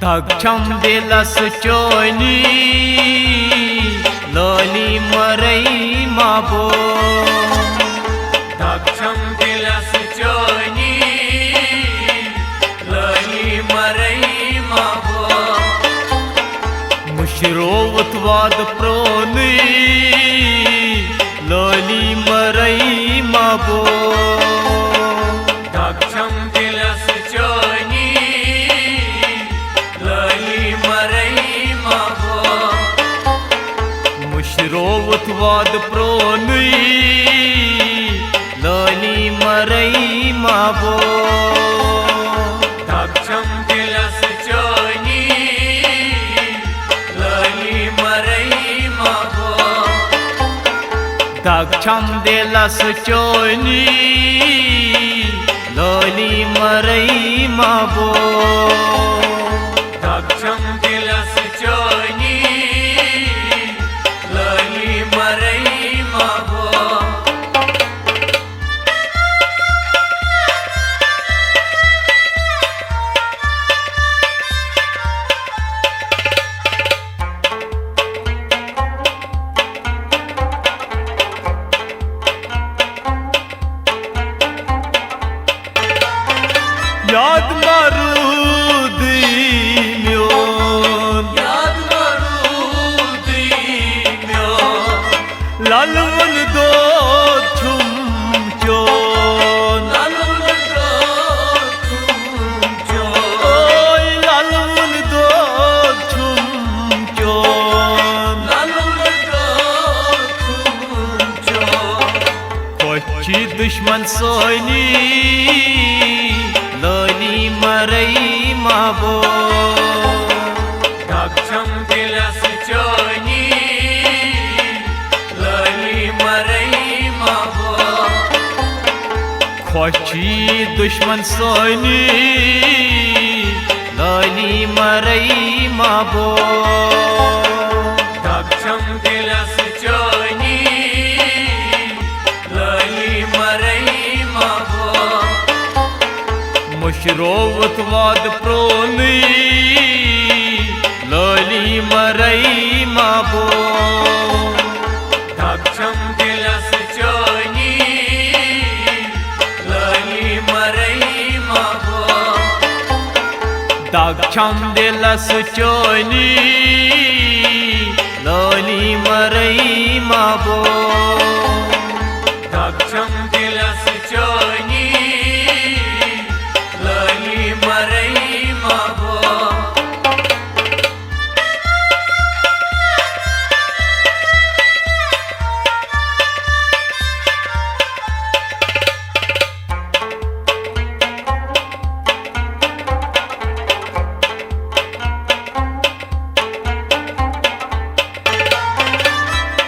Takçam dilas çoni loli marai mabo Takçam dilas çoni loli marai mabo Mushrovut vad proni loli marai mabo Takçam dilas çoni loli marai mabo Mushrovut vad proni loli marai mabo Takçam dilas çoni loli marai mabo Takçam dilas çoni loli marai mabo Takçam dilas çoni loli marai mabo Yad marudimyon Yad marudimyon lalvan do chumchon lalun do chumchon oy lalvan do chumchon lalun do chumchon kochi dushman soyni loli marai mabo Takçam dilas çoni loli marai mabo kochi dushman soyni loli marai mabo Takçam dilas çoni loli marai mabo Mushrovut vad proni loli marai mabo Takçam dilas çoni loli marai mabo Takçam dilas çoni loli marai mabo Takçam dilas çoni loli marai mabo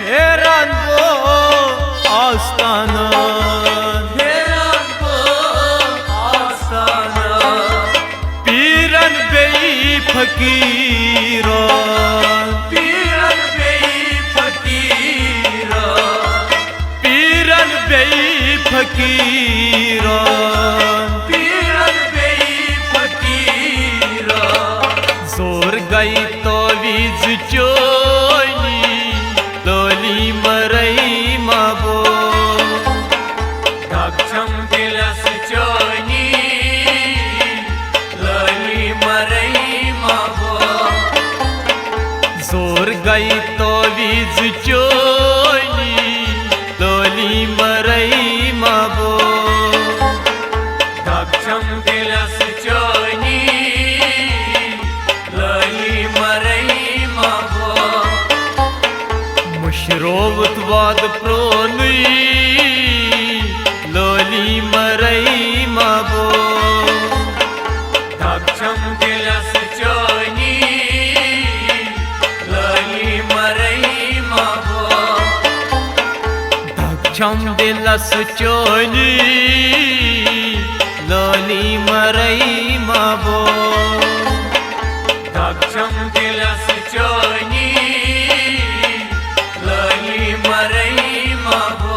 heran bo astana Heran bu astana piran bey fakiran Piran bey fakira piran bey fakiran Piran bey fakira zor gai to viz choni loli marai mabo Takçam dilas çoni loli marai mabo zor gai to viz choni loli marai mabo Takçam dilas çoni loli marai mabo Mushrovut vad proni loli marai mabo Takçam dilas çoni loli marai mabo Takçam dilas çoni loli marai mabo Takçam dilas çoni loli marai mabo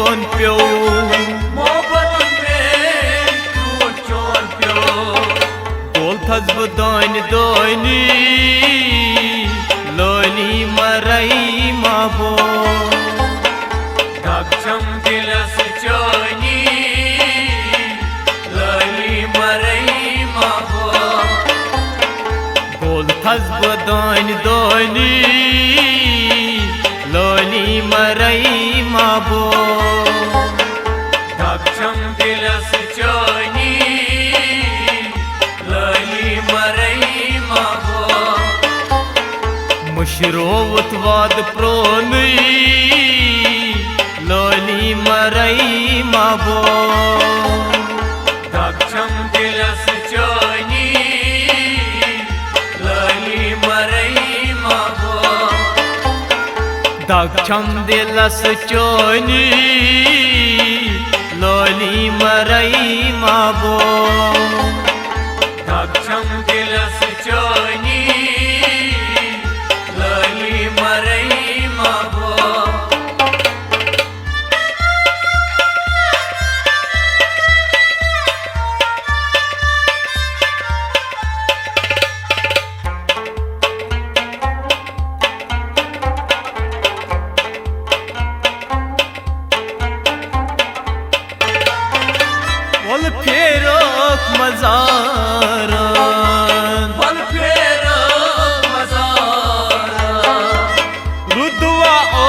चोन प्यो मोहब्बत में टूट चोन प्यो बोल thus बह दानी lolly मरई माबो दक्षम दिलस चोनी लली मरई माबो बोल थस बह दानी लोली मरई माबो दक्षम दिलस चोनी लली मरई माबो मुशरोवत वाद प्रोनी लोली मरई माबो दक्षम दिलस चोनी लली मरई माबो दक्षम दिलस चोनी लोली मरई माबो दक्षम दिलस चोनी लली मरई माबो बोल फेरोक मजारा बल फेर मजारा रुदवा ओ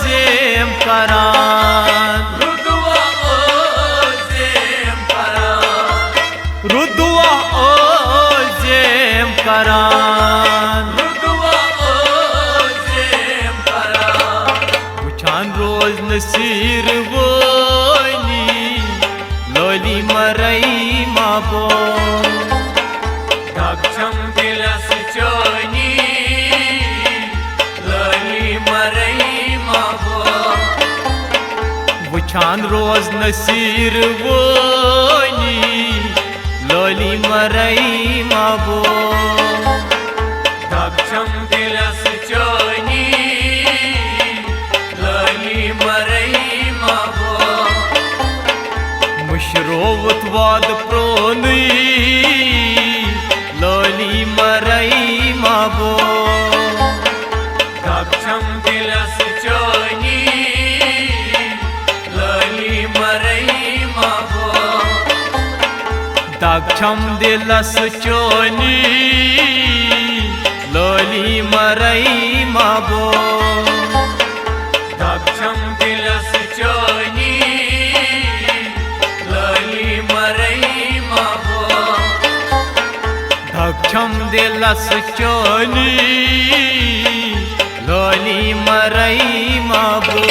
जेम करान रुदवा ओ जेम परा रुदवा ओ जेम करान रुदवा ओ जेम परा वुचान रोज नसीर वोनी लोली मरई माबो दक्षम दिलस चोनी लली मरई माबो वुचान रोज नसीर वोनी लोली मरई माबो दक्षम दिलस चोनी लली मरई माबो मुशरोवत वाद प्रोनी लोली मरई माबो दक्षम दिलस चोनी लली मरई माबो दक्षम दिलस चोनी लोली मरई माबो दक्षम दिलस चोनी लली मरई माबो दक्षम दिलस चोनी लोली मरई माबो